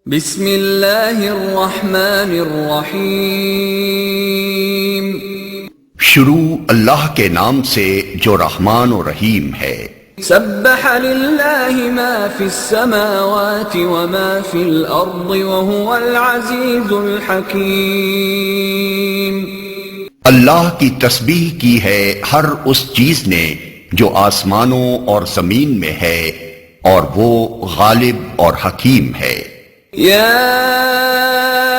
بسم اللہ الرحمن الرحیم۔ شروع اللہ کے نام سے جو رحمان و رحیم ہے۔ سبح للہ ما فی السماوات وما فی الارض وهو العزیز الحکیم۔ اللہ کی تسبیح کی ہے ہر اس چیز نے جو آسمانوں اور زمین میں ہے، اور وہ غالب اور حکیم ہے۔ یا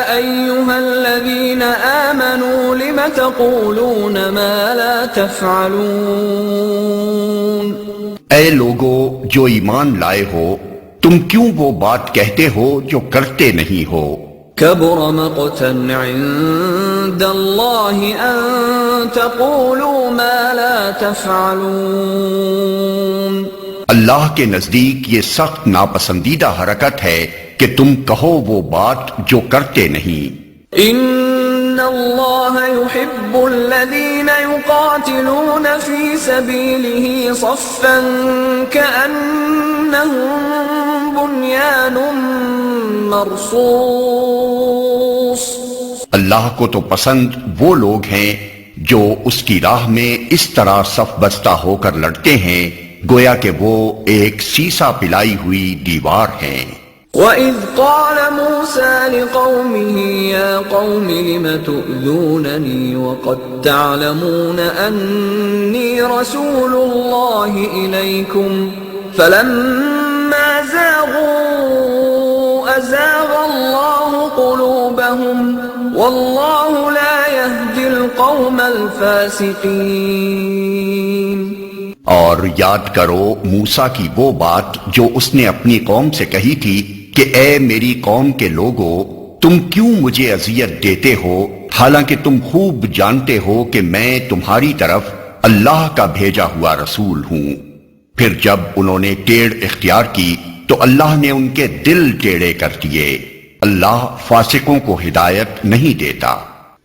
ایہا الذین آمنوا لم تقولون ما لا تفعلون۔ اے لوگو جو ایمان لائے ہو، تم کیوں وہ بات کہتے ہو جو کرتے نہیں ہو؟ کبر مقتا عند اللہ ان تقولوا ما لا تفعلون۔ اللہ کے نزدیک یہ سخت ناپسندیدہ حرکت ہے کہ تم کہو وہ بات جو کرتے نہیں۔ ان اللہ يحب الذین یقاتلون فی سبیلہ صفا کأنہم بنیان مرصوص۔ اللہ کو تو پسند وہ لوگ ہیں جو اس کی راہ میں اس طرح صف بستہ ہو کر لڑتے ہیں گویا کہ وہ ایک سیسا پلائی ہوئی دیوار ہیں۔ وَإِذْ قَالَ مُوسَى لِقَوْمِهِ يَا قَوْمِ لِمَ تُؤْذُونَنِي وَقَدْ تَعْلَمُونَ أَنِّي رَسُولُ اللَّهِ إِلَيْكُمْ فَلَمَّا زَاغُوا أَزَاغَ اللَّهُ قُلُوبَهُمْ وَاللَّهُ لَا يَهْدِي الْقَوْمَ الْفَاسِقِينَ۔ اور یاد کرو موسیٰ کی وہ بات جو اس نے اپنی قوم سے کہی تھی کہ اے میری قوم کے لوگو، تم کیوں مجھے اذیت دیتے ہو حالانکہ تم خوب جانتے ہو کہ میں تمہاری طرف اللہ کا بھیجا ہوا رسول ہوں۔ پھر جب انہوں نے ٹیڑھ اختیار کی تو اللہ نے ان کے دل ٹیڑھے کر دیے۔ اللہ فاسقوں کو ہدایت نہیں دیتا۔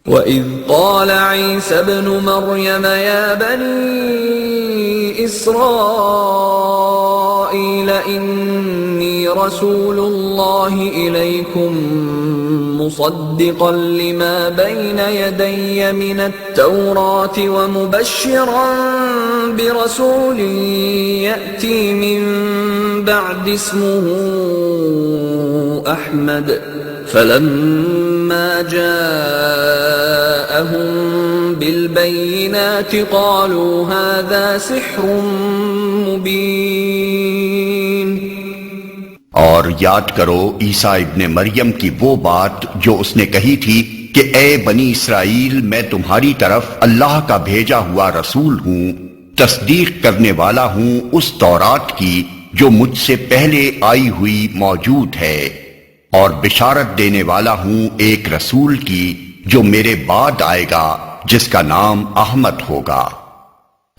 وَإِذْ قَالَ عِيسَى ابْنُ مَرْيَمَ يَا بَنِي إِسْرَائِيلَ إِنِّي رَسُولُ اللَّهِ إِلَيْكُمْ مُصَدِّقًا لِمَا بَيْنَ يَدَيَّ مِنَ التَّوْرَاةِ وَمُبَشِّرًا بِرَسُولٍ يَأْتِي مِن بَعْدِ اسْمُهُ أَحْمَدُ فَلَمَّا جَاءَهُم بِالْبَيِّنَاتِ قَالُوا هَذَا سِحْرٌ مُبِينٌ۔ اور یاد کرو عیسیٰ ابن مریم کی وہ بات جو اس نے کہی تھی کہ اے بنی اسرائیل، میں تمہاری طرف اللہ کا بھیجا ہوا رسول ہوں، تصدیق کرنے والا ہوں اس تورات کی جو مجھ سے پہلے آئی ہوئی موجود ہے، اور بشارت دینے والا ہوں ایک رسول کی جو میرے بعد آئے گا جس کا نام احمد ہوگا۔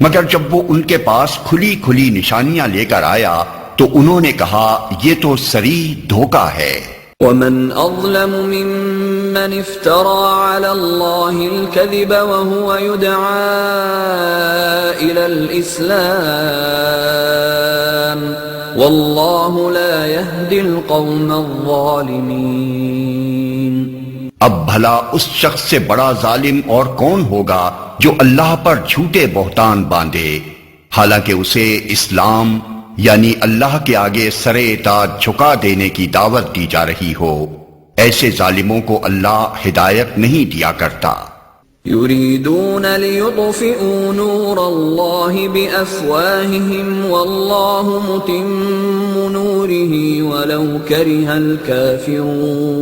مگر جب وہ ان کے پاس کھلی کھلی نشانیاں لے کر آیا تو انہوں نے کہا یہ تو صریح دھوکہ ہے۔ وَمَنْ أَظْلَمُ مِمَّنِ افْتَرَى عَلَى اللَّهِ الْكَذِبَ وَهُوَ يُدْعَى إِلَى الْإِسْلَامِ وَاللَّهُ لَا يَهْدِي الْقَوْمَ الظَّالِمِينَ۔ اب بھلا اس شخص سے بڑا ظالم اور کون ہوگا جو اللہ پر جھوٹے بہتان باندھے حالانکہ اسے اسلام یعنی اللہ کے آگے سر اطاعت جھکا دینے کی دعوت دی جا رہی ہو۔ ایسے ظالموں کو اللہ ہدایت نہیں دیا کرتا۔ يريدون ليطفئوا نور الله بأفواههم والله متم نوره ولو كره الكافرون۔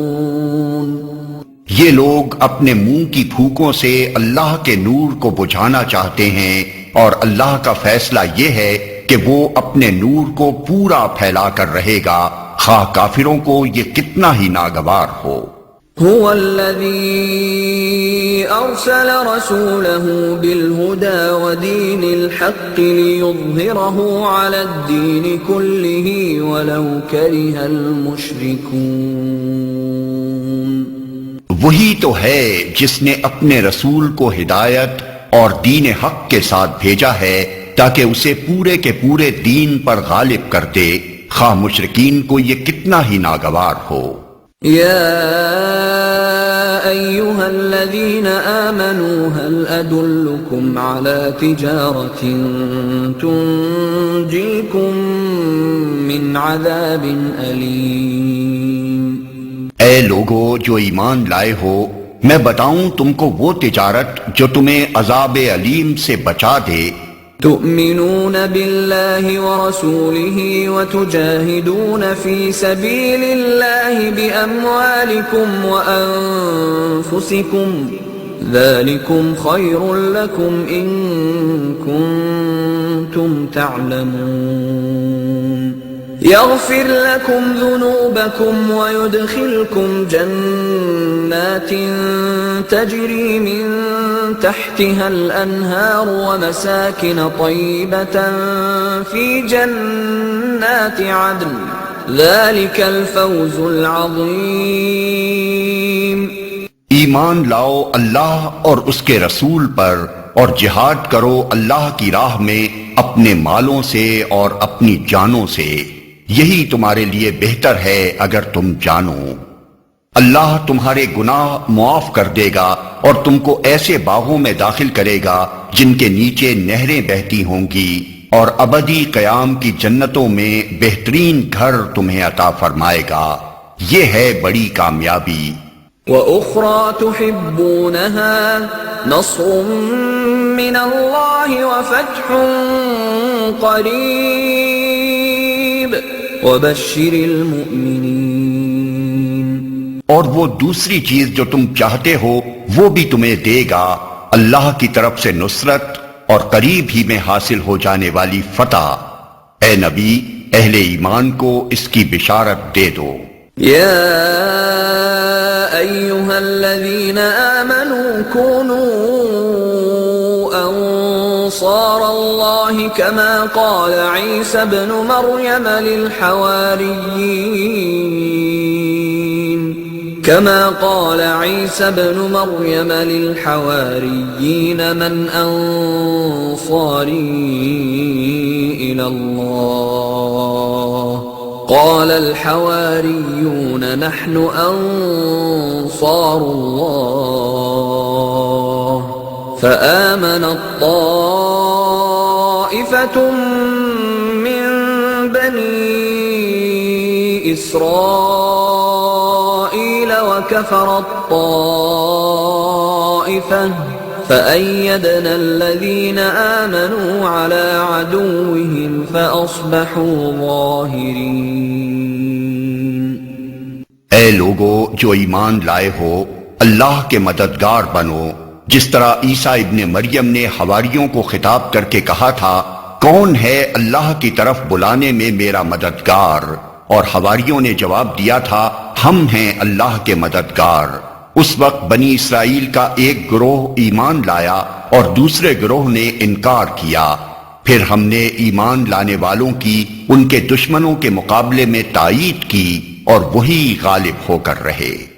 یہ لوگ اپنے منہ کی پھوکوں سے اللہ کے نور کو بجھانا چاہتے ہیں، اور اللہ کا فیصلہ یہ ہے کہ وہ اپنے نور کو پورا پھیلا کر رہے گا خواہ کافروں کو یہ کتنا ہی ناگوار ہو۔ هو الذي أرسل رسوله بالهدى ودين الحق ليظهره على الدين كله ولو كره المشركون۔ وہی تو ہے جس نے اپنے رسول کو ہدایت اور دین حق کے ساتھ بھیجا ہے تاکہ اسے پورے کے پورے دین پر غالب کر دے خواہ مشرکین کو یہ کتنا ہی ناگوار ہو۔ يا أيها الذين آمنوا هل أدلكم على تجارة تنجيكم من عذاب أليم؟ اے لوگو جو ایمان لائے ہو، میں بتاؤں تم کو وہ تجارت جو تمہیں عذاب علیم سے بچا دے۔ تؤمنون بالله ورسوله وتجاهدون في سبيل الله بأموالكم وأنفسكم ذلكم خير لكم إن كنتم تعلمون يغفر لكم ذنوبكم ويدخلكم جنات تجري من تحتها الأنهار ومساكن طيبة في جنات عدن ذلك الفوز العظيم۔ ایمان لاؤ اللہ اور اس کے رسول پر اور جہاد کرو اللہ کی راہ میں اپنے مالوں سے اور اپنی جانوں سے، یہی تمہارے لیے بہتر ہے اگر تم جانو۔ اللہ تمہارے گناہ معاف کر دے گا اور تم کو ایسے باغوں میں داخل کرے گا جن کے نیچے نہریں بہتی ہوں گی، اور ابدی قیام کی جنتوں میں بہترین گھر تمہیں عطا فرمائے گا۔ یہ ہے بڑی کامیابی۔ وَأُخْرَى تُحِبُّونَهَا نَصْرٌ مِّنَ اللَّهِ وَفَتْحٌ قَرِيبٌ وَبَشِّرِ الْمُؤْمِنِينَ۔ اور وہ دوسری چیز جو تم چاہتے ہو وہ بھی تمہیں دے گا، اللہ کی طرف سے نصرت اور قریب ہی میں حاصل ہو جانے والی فتح۔ اے نبی، اہل ایمان کو اس کی بشارت دے دو۔ یا ایہا الذین آمنوا کونوا انصار اللہ کما قال عیسی ابن مریم للحواریین من انصاری الی اللہ قال الحواریون نحن انصار اللہ فآمنت طائفة من بنی اسرائیل وكفرت طائفة فأيدنا الذين آمنوا على عدوهم فأصبحوا ظاهرين۔ اے لوگو جو ایمان لائے ہو، اللہ کے مددگار بنو، جس طرح عیسیٰ ابن مریم نے حواریوں کو خطاب کر کے کہا تھا، کون ہے اللہ کی طرف بلانے میں میرا مددگار؟ اور حواریوں نے جواب دیا تھا، ہم ہیں اللہ کے مددگار۔ اس وقت بنی اسرائیل کا ایک گروہ ایمان لایا اور دوسرے گروہ نے انکار کیا، پھر ہم نے ایمان لانے والوں کی ان کے دشمنوں کے مقابلے میں تائید کی اور وہی غالب ہو کر رہے۔